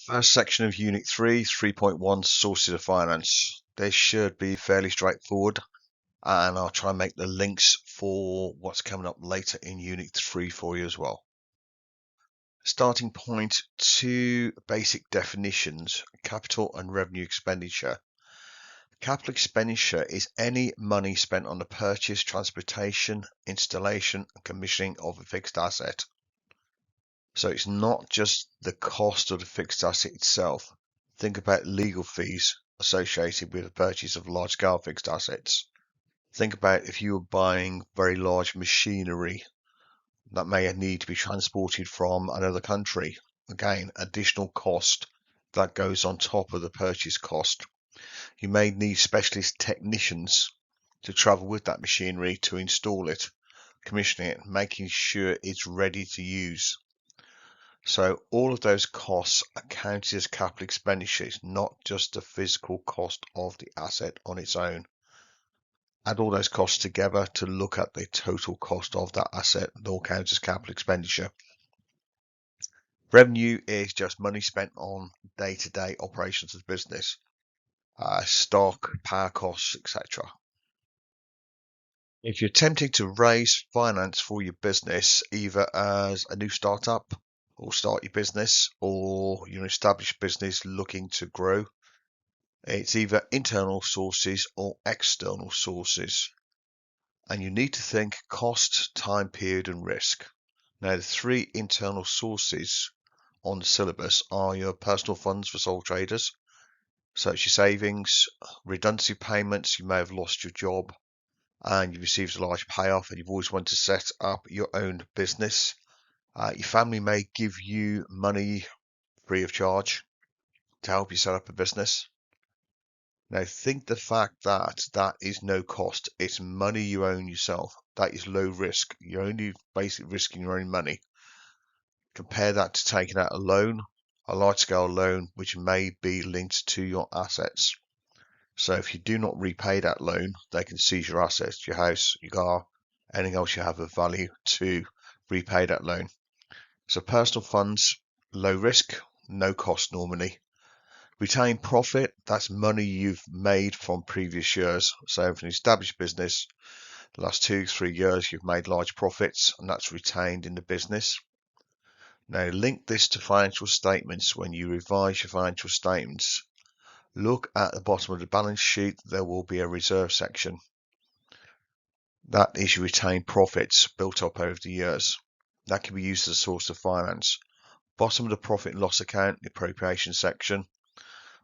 First section of Unit 3, 3.1 Sources of Finance. This should be fairly straightforward, and I'll try and make the links for what's coming up later in Unit 3 for you as well. Starting point, two basic definitions: capital and revenue expenditure. Capital expenditure is any money spent on the purchase, transportation, installation, and commissioning of a fixed asset. So it's not just the cost of the fixed asset itself. Think about legal fees associated with the purchase of large-scale fixed assets. Think about if you were buying very large machinery that may need to be transported from another country. Again, additional cost that goes on top of the purchase cost. You may need specialist technicians to travel with that machinery to install it, commissioning it, making sure it's ready to use. So all of those costs are counted as capital expenditures, not just the physical cost of the asset on its own. Add all those costs together to look at the total cost of that asset. They all count as capital expenditure. Revenue is just money spent on day-to-day operations of the business, stock, power costs, etc. If you're attempting to raise finance for your business, either as a new startup or start your business, or you're an established business looking to grow, it's either internal sources or external sources. And you need to think cost, time period, and risk. Now, the three internal sources on the syllabus are your personal funds for sole traders. So it's your savings, redundancy payments, you may have lost your job and you've received a large payoff and you've always wanted to set up your own business. Your family may give you money free of charge to help you set up a business. Now think the fact that that is no cost. It's money you own yourself. That is low risk. You're only basically risking your own money. Compare that to taking out a loan, a large scale loan, which may be linked to your assets. So if you do not repay that loan, they can seize your assets, your house, your car, anything else you have of value to repay that loan. So personal funds, low risk, no cost normally. Retained profit, that's money you've made from previous years. So if an established business, the last 2-3 years, you've made large profits and that's retained in the business. Now link this to financial statements. When you revise your financial statements, look at the bottom of the balance sheet. There will be a reserve section. That is your retained profits built up over the years. That can be used as a source of finance. Bottom of the profit and loss account, the appropriation section,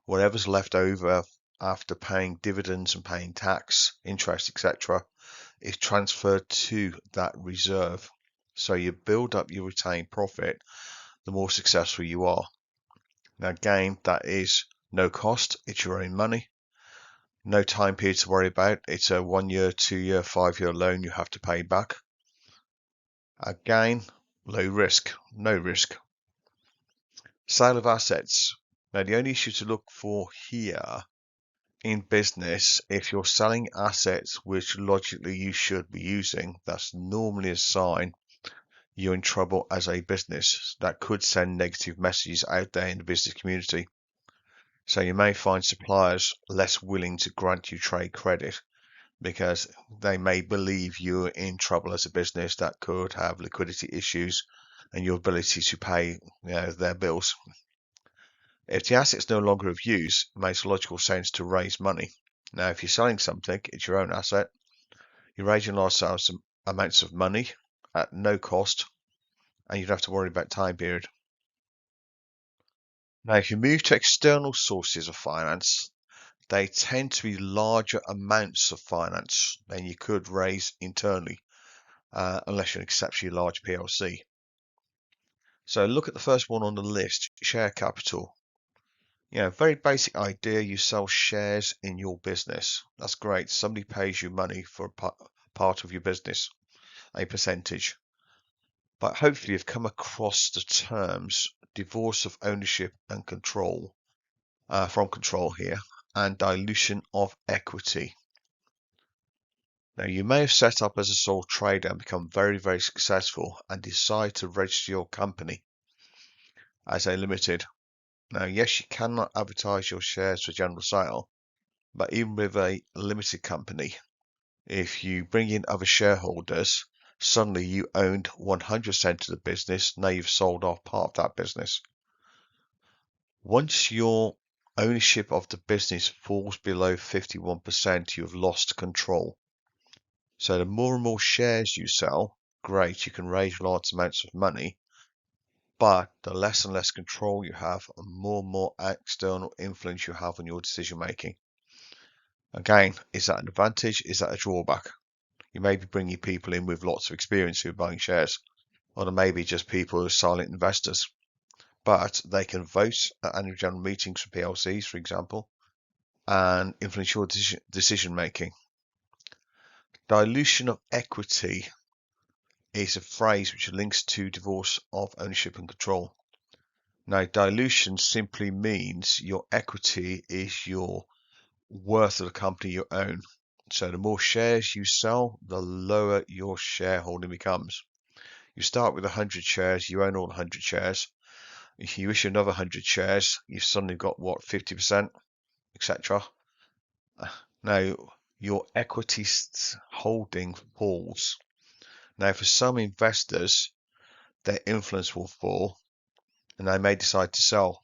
whatever's left over after paying dividends and paying tax, interest, etc., is transferred to that reserve. So you build up your retained profit, the more successful you are. Now again, that is no cost, it's your own money. No time period to worry about. It's a 1 year, 2 year, 5 year loan you have to pay back. Again, low risk, no risk. Sale of assets. Now the only issue to look for here in business, if you're selling assets which logically you should be using, that's normally a sign you're in trouble as a business. That could send negative messages out there in the business community. So you may find suppliers less willing to grant you trade credit because they may believe you're in trouble as a business that could have liquidity issues and your ability to pay their bills. If the asset's no longer of use, it makes logical sense to raise money. Now, if you're selling something, it's your own asset. You're raising large amounts of money at no cost, and you don't have to worry about time period. Now, if you move to external sources of finance, they tend to be larger amounts of finance than you could raise internally, unless you're an exceptionally large PLC. So look at the first one on the list, share capital. Very basic idea. You sell shares in your business. That's great. Somebody pays you money for a part of your business, a percentage. But hopefully you've come across the terms divorce of ownership and control, from control here, and dilution of equity. Now, you may have set up as a sole trader and become very, very successful and decide to register your company as a limited. Now, yes, you cannot advertise your shares for general sale, but even with a limited company, if you bring in other shareholders, suddenly you owned 100% of the business. Now you've sold off part of that business. Once your ownership of the business falls below 51%, you have lost control. So the more and more shares you sell, great, you can raise large amounts of money, but the less and less control you have, and more external influence you have on your decision making. Again, is that an advantage? Is that a drawback? You may be bringing people in with lots of experience who are buying shares, or there may be just people who are silent investors, but they can vote at annual general meetings for PLCs, for example, and influence your decision making. Dilution of equity is a phrase which links to divorce of ownership and control. Now, dilution simply means your equity is your worth of the company you own. So the more shares you sell, the lower your shareholding becomes. You start with 100 shares, you own all 100 shares. If you issue another 100 shares, you've suddenly got what, 50%, etc. Now, your equity holding falls. Now, for some investors, their influence will fall and they may decide to sell.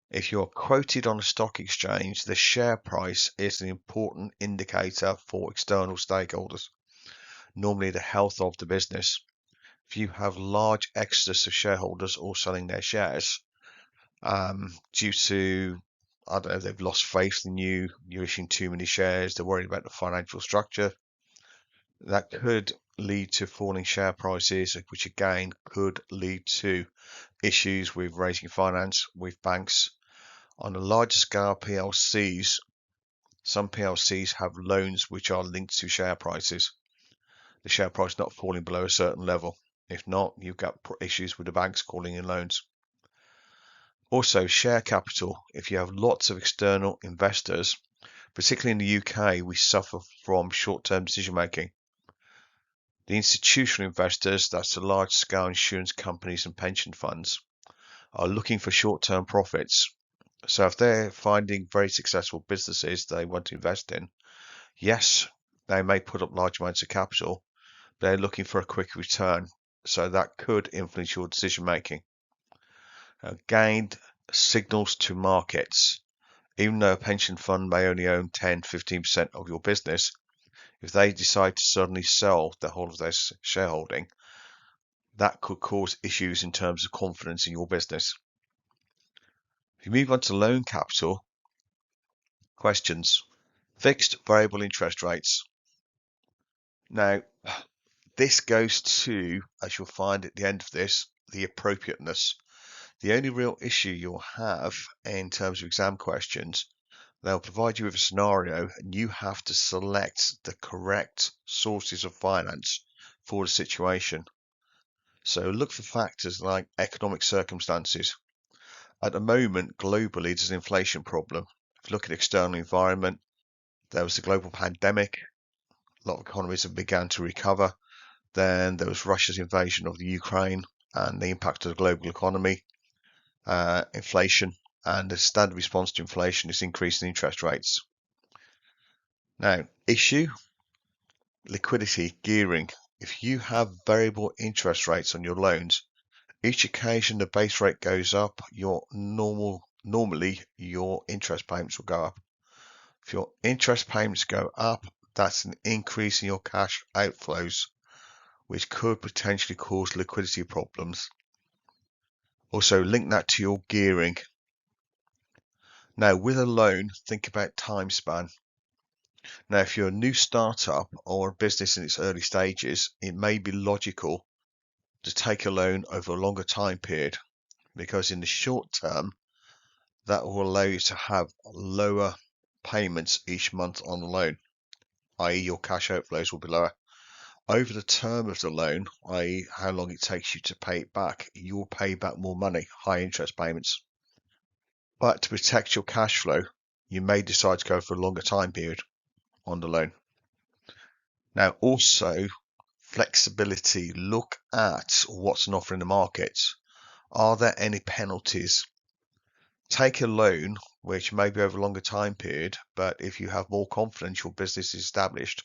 If you're quoted on a stock exchange, the share price is an important indicator for external stakeholders, normally the health of the business. If you have large exodus of shareholders all selling their shares due to, I don't know, they've lost faith in you, you're issuing too many shares, they're worried about the financial structure, that could lead to falling share prices, which again could lead to issues with raising finance with banks. On a larger scale, PLCs, some PLCs have loans which are linked to share prices. The share price not falling below a certain level. If not, you've got issues with the banks calling in loans. Also, share capital. If you have lots of external investors, particularly in the UK, we suffer from short-term decision making. The institutional investors, that's the large-scale insurance companies and pension funds, are looking for short-term profits. So if they're finding very successful businesses they want to invest in, yes, they may put up large amounts of capital, but they're looking for a quick return. So that could influence your decision making. Gained signals to markets. Even though a pension fund may only own 10-15% of your business, if they decide to suddenly sell the whole of their shareholding, that could cause issues in terms of confidence in your business. If you move on to loan capital, questions. Fixed variable interest rates. Now, this goes to, as you'll find at the end of this, the appropriateness. The only real issue you'll have in terms of exam questions, they'll provide you with a scenario and you have to select the correct sources of finance for the situation. So look for factors like economic circumstances. At the moment, globally, there's an inflation problem. If you look at external environment, there was the global pandemic. A lot of economies have begun to recover. Then there was Russia's invasion of the Ukraine and the impact of the global economy, inflation, and the standard response to inflation is increasing interest rates. Now, issue, liquidity, gearing. If you have variable interest rates on your loans, each occasion the base rate goes up, normally your interest payments will go up. If your interest payments go up, that's an increase in your cash outflows, which could potentially cause liquidity problems. Also, link that to your gearing. Now, with a loan, think about time span. Now, if you're a new startup or a business in its early stages, it may be logical to take a loan over a longer time period, because in the short term, that will allow you to have lower payments each month on the loan, i.e. your cash outflows will be lower. Over the term of the loan, i.e. how long it takes you to pay it back, you'll pay back more money, high interest payments. But to protect your cash flow, you may decide to go for a longer time period on the loan. Now, also, flexibility. Look at what's on offer in the market. Are there any penalties? take a loan, which may be over a longer time period, but if you have more confidence your business is established,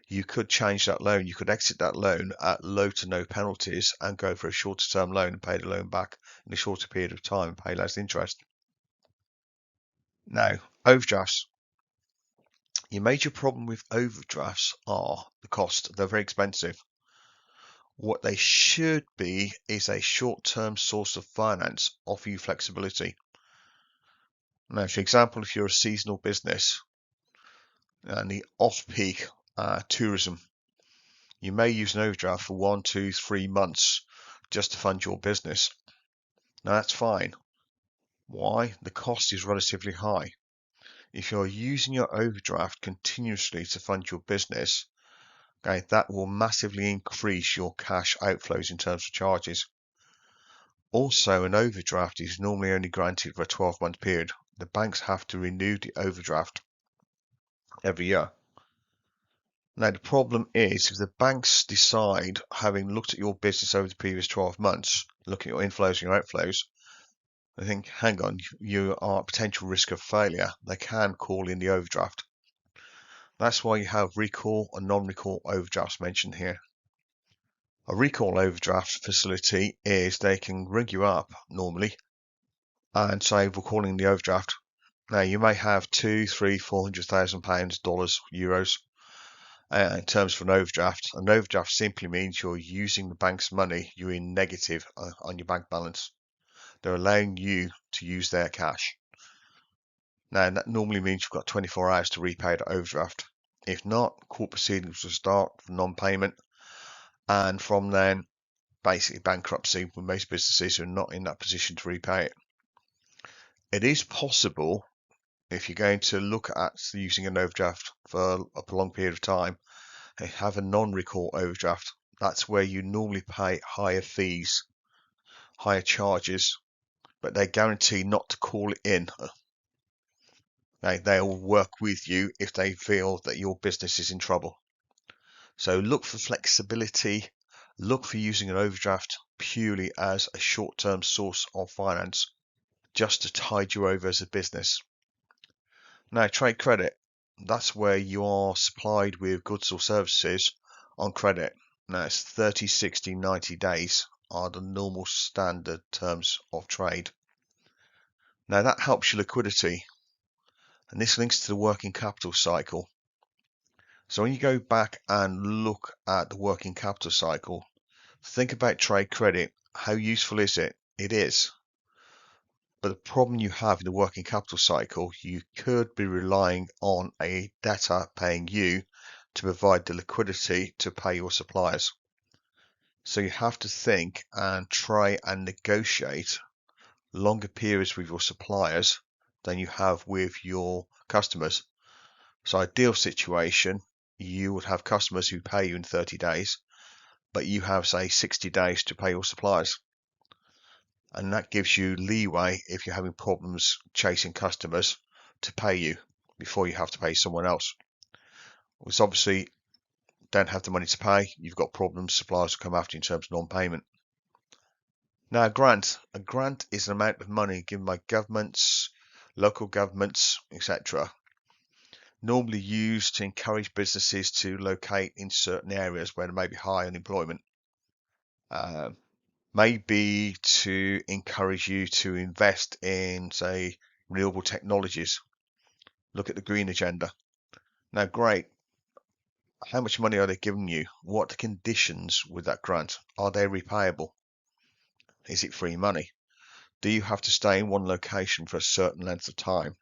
you could change that loan. You could exit that loan at low to no penalties and go for a shorter term loan and pay the loan back in a shorter period of time and pay less interest. Now, overdrafts. Your major problem with overdrafts are the cost. They're very expensive. What they should be is a short-term source of finance, offer you flexibility. Now, for example, if you're a seasonal business and the off-peak tourism, you may use an overdraft for 1, 2, 3 months just to fund your business. Now, that's fine. Why? The cost is relatively high. If you're using your overdraft continuously to fund your business, okay, that will massively increase your cash outflows in terms of charges. Also, an overdraft is normally only granted for a 12-month period. The banks have to renew the overdraft every year. Now, the problem is if the banks decide, having looked at your business over the previous 12 months, looking at your inflows and your outflows, they think, hang on, you are at potential risk of failure, they can call in the overdraft. That's why you have recall and non-recall overdrafts mentioned here. A recall overdraft facility is they can ring you up normally and say, we're calling the overdraft. Now, you may have 2, 3, 400,000 pounds, dollars, euros in terms of an overdraft. An overdraft simply means you're using the bank's money, you're in negative on your bank balance. They're allowing you to use their cash. Now, that normally means you've got 24 hours to repay the overdraft. If not, court proceedings will start for non-payment, and from then, basically bankruptcy with most businesses who are not in that position to repay it. It is possible, if you're going to look at using an overdraft for a prolonged period of time, have a non-recall overdraft. That's where you normally pay higher fees, higher charges, but they guarantee not to call it in. They'll work with you if they feel that your business is in trouble. So look for flexibility, look for using an overdraft purely as a short-term source of finance, just to tide you over as a business. Now, trade credit, that's where you are supplied with goods or services on credit. Now, it's 30, 60, 90 days are the normal standard terms of trade. Now, that helps your liquidity, and this links to the working capital cycle. So when you go back and look at the working capital cycle, think about trade credit. How useful is it? It is. But the problem you have in the working capital cycle, you could be relying on a debtor paying you to provide the liquidity to pay your suppliers. So you have to think and try and negotiate longer periods with your suppliers than you have with your customers. So ideal situation, you would have customers who pay you in 30 days, but you have, say, 60 days to pay your suppliers. And that gives you leeway if you're having problems chasing customers to pay you before you have to pay someone else. Which obviously don't have the money to pay, you've got problems, suppliers will come after you in terms of non-payment. Now, a grant is an amount of money given by governments, local governments, etc., normally used to encourage businesses to locate in certain areas where there may be high unemployment. Maybe to encourage you to invest in, say, renewable technologies. Look at the green agenda. Now, great. How much money are they giving you? What are the conditions with that grant? Are they repayable? Is it free money? Do you have to stay in one location for a certain length of time?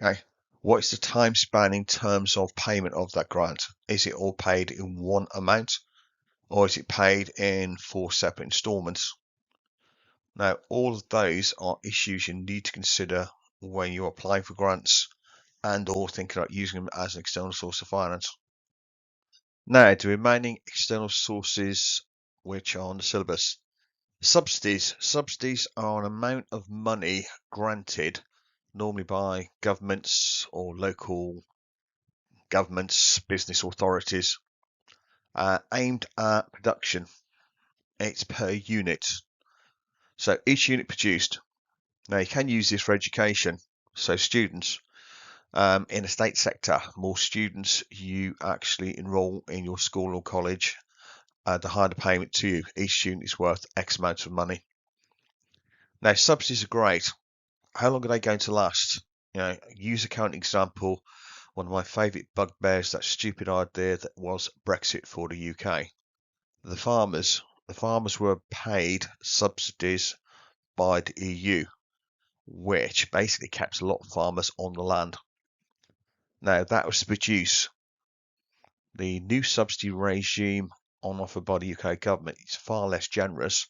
Okay. What is the time span in terms of payment of that grant? Is it all paid in one amount, or is it paid in 4 separate installments? Now, all of those are issues you need to consider when you're applying for grants and or thinking about using them as an external source of finance. Now, the remaining external sources which are on the syllabus. Subsidies. Subsidies are an amount of money granted normally by governments or local governments, business authorities, aimed at production. It's per unit. So each unit produced, Now you can use this for education. So students, in the state sector, more students you actually enroll in your school or college, the higher the payment to you. Each student is worth X amount of money. Now subsidies are great. How long are they going to last? Use a current example. One of my favourite bugbears, that stupid idea that was Brexit for the UK. The farmers were paid subsidies by the EU, which basically kept a lot of farmers on the land. Now that was to produce the new subsidy regime on offer by the UK government is far less generous,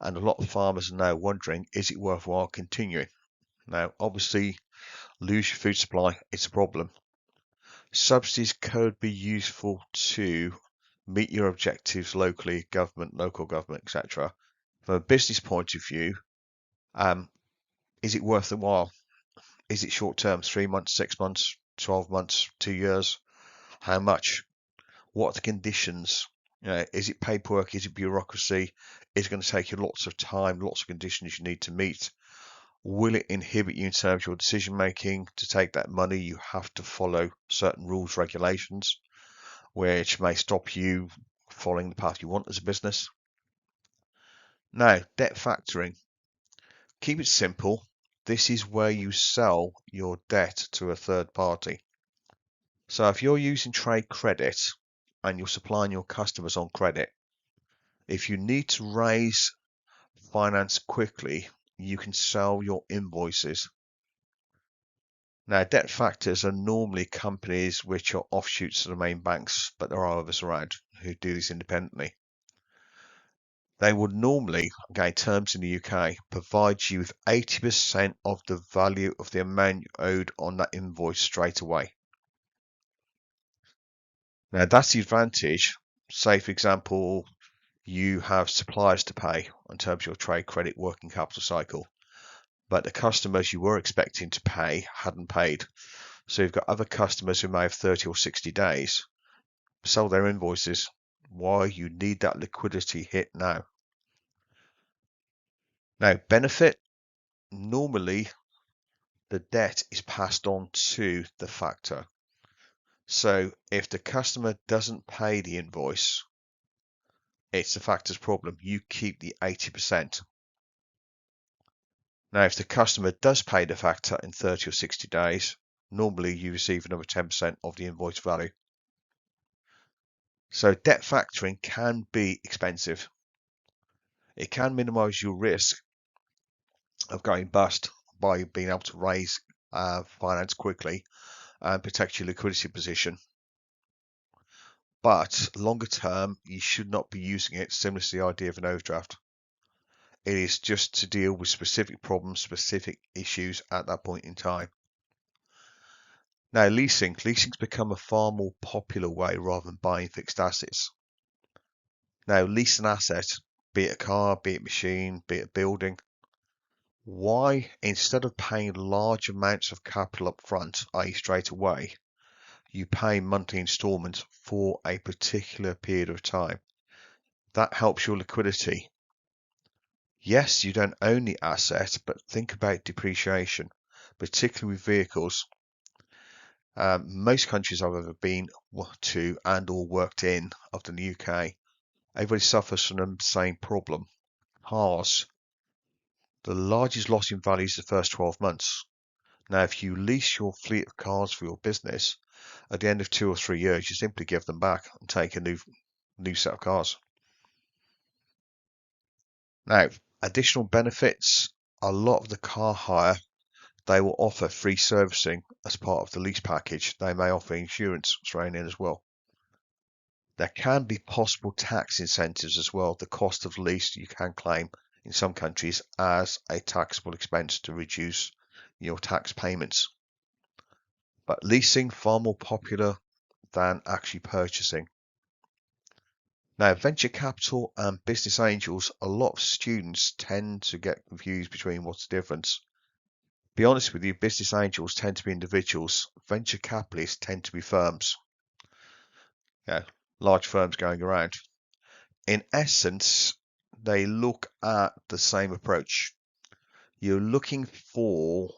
and a lot of farmers are now wondering, is it worthwhile continuing? Now, obviously, lose your food supply, it's a problem. Subsidies could be useful to meet your objectives locally, government, local government, etc. From a business point of view, is it worth the while? Is it short term, 3 months, 6 months, 12 months, 2 years? How much? What are the conditions? Is it paperwork? Is it bureaucracy? Is it going to take you lots of time, lots of conditions you need to meet? Will it inhibit you in terms of your decision making? To take that money, you have to follow certain rules, regulations, which may stop you following the path you want as a business. Now, debt factoring. Keep it simple. This is where you sell your debt to a third party. So if you're using trade credit and you're supplying your customers on credit, if you need to raise finance quickly, you can sell your invoices. Now, debt factors are normally companies which are offshoots of the main banks, but there are others around who do this independently. They would normally, again, terms in the UK, provide you with 80% of the value of the amount you owed on that invoice straight away. Now, that's the advantage. Say, for example, you have suppliers to pay in terms of your trade credit working capital cycle, but the customers you were expecting to pay hadn't paid. So you've got other customers who may have 30 or 60 days, sell their invoices. Why? You need that liquidity hit now. Now, benefit, normally the debt is passed on to the factor. So if the customer doesn't pay the invoice, it's the factor's problem. You keep the 80%. Now, if the customer does pay the factor in 30 or 60 days, normally you receive another 10% of the invoice value. So debt factoring can be expensive. It can minimize your risk of going bust by being able to raise finance quickly and protect your liquidity position. But longer term, you should not be using it similar to the idea of an overdraft. It is just to deal with specific problems, specific issues at that point in time. Now, leasing's become a far more popular way rather than buying fixed assets. Now, lease an asset, be it a car, be it a machine, be it a building. Why, instead of paying large amounts of capital up front, i.e. straight away, you pay monthly installments for a particular period of time? That helps your liquidity. Yes, you don't own the asset, but think about depreciation, particularly with vehicles. Most countries I've ever been to and or worked in, other than the UK, everybody suffers from the same problem. Cars. The largest loss in value is the first 12 months. Now, if you lease your fleet of cars for your business, at the end of 2 or 3 years, you simply give them back and take a new set of cars. Now, additional benefits, a lot of the car hire, they will offer free servicing as part of the lease package. They may offer insurance thrown in as well. There can be possible tax incentives as well. The cost of the lease you can claim in some countries as a taxable expense to reduce your tax payments. But leasing far more popular than actually purchasing. Now, venture capital and business angels, a lot of students tend to get confused between what's the difference. Be honest with you, business angels tend to be individuals. Venture capitalists tend to be firms. Large firms going around. In essence, they look at the same approach. You're looking for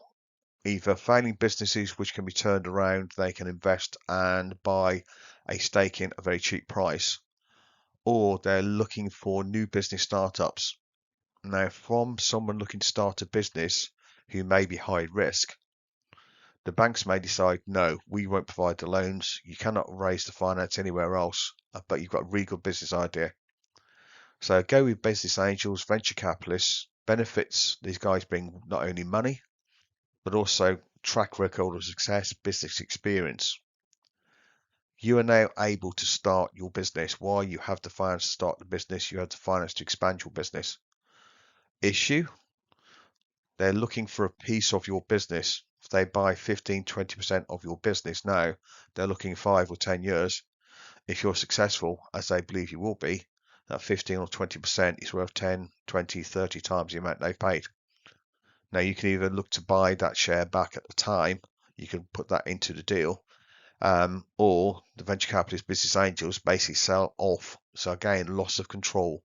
either failing businesses which can be turned around, they can invest and buy a stake in a very cheap price, or they're looking for new business startups. Now, from someone looking to start a business who may be high risk, the banks may decide, no, we won't provide the loans. You cannot raise the finance anywhere else, but you've got a really good business idea. So go with business angels, venture capitalists. Benefits, these guys bring not only money, but also track record of success, business experience. You are now able to start your business. Why? You have the finance to start the business. You have the finance to expand your business. Issue, they're looking for a piece of your business. If they buy 15, 20% of your business now, they're looking 5 or 10 years. If you're successful, as they believe you will be, that 15 or 20% is worth 10, 20, 30 times the amount they've paid. Now, you can either look to buy that share back at the time, you can put that into the deal, or the venture capitalist business angels basically sell off. So again, loss of control,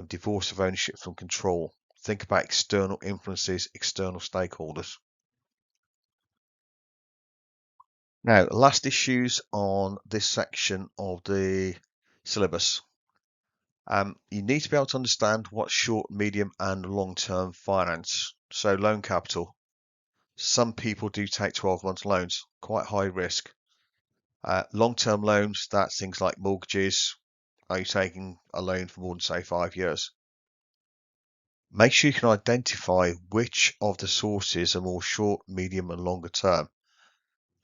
divorce of ownership from control. Think about external influences, external stakeholders. Now, last issues on this section of the syllabus. You need to be able to understand what's short, medium, and long-term finance. So loan capital. Some people do take 12-month loans, quite high risk. Long-term loans, that's things like mortgages. Are you taking a loan for more than, say, 5 years? Make sure you can identify which of the sources are more short, medium, and longer term.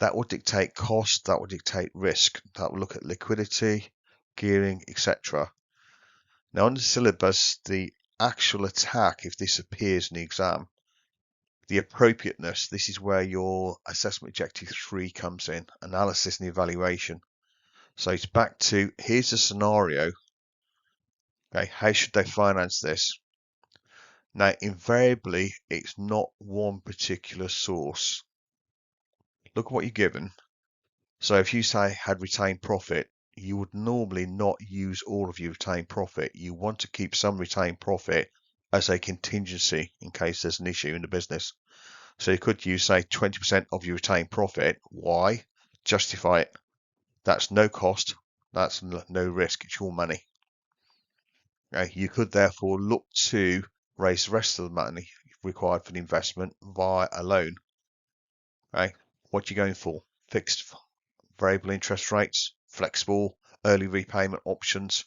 That will dictate cost, that will dictate risk. That will look at liquidity, gearing, etc. Now, on the syllabus, the actual attack, if this appears in the exam, the appropriateness, this is where your assessment objective 3 comes in, analysis and evaluation. So it's back to, here's a scenario. Okay, how should they finance this? Now, invariably, it's not one particular source. Look at what you're given. So if you say had retained profit, you would normally not use all of your retained profit. You want to keep some retained profit as a contingency in case there's an issue in the business. So you could use, say, 20% of your retained profit. Why? Justify it. That's no cost. That's no risk. It's your money. Okay? You could therefore look to raise the rest of the money required for the investment via a loan. Okay? What you're going for? Fixed variable interest rates, flexible early repayment options,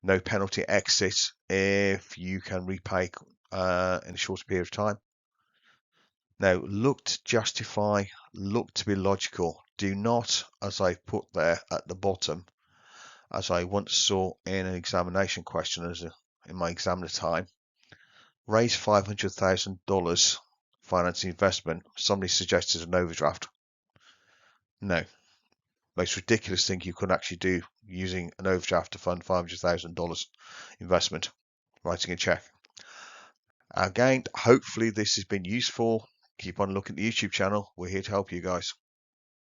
no penalty exit if you can repay in a shorter period of time. Now, look to justify, look to be logical. Do not, as I put there at the bottom, as I once saw in an examination question in my examiner time, raise $500,000 financing investment. Somebody suggested an overdraft. No. Most ridiculous thing you could actually do using an overdraft to fund $500,000 investment, writing a check. Again, hopefully this has been useful. Keep on looking at the YouTube channel. We're here to help you guys.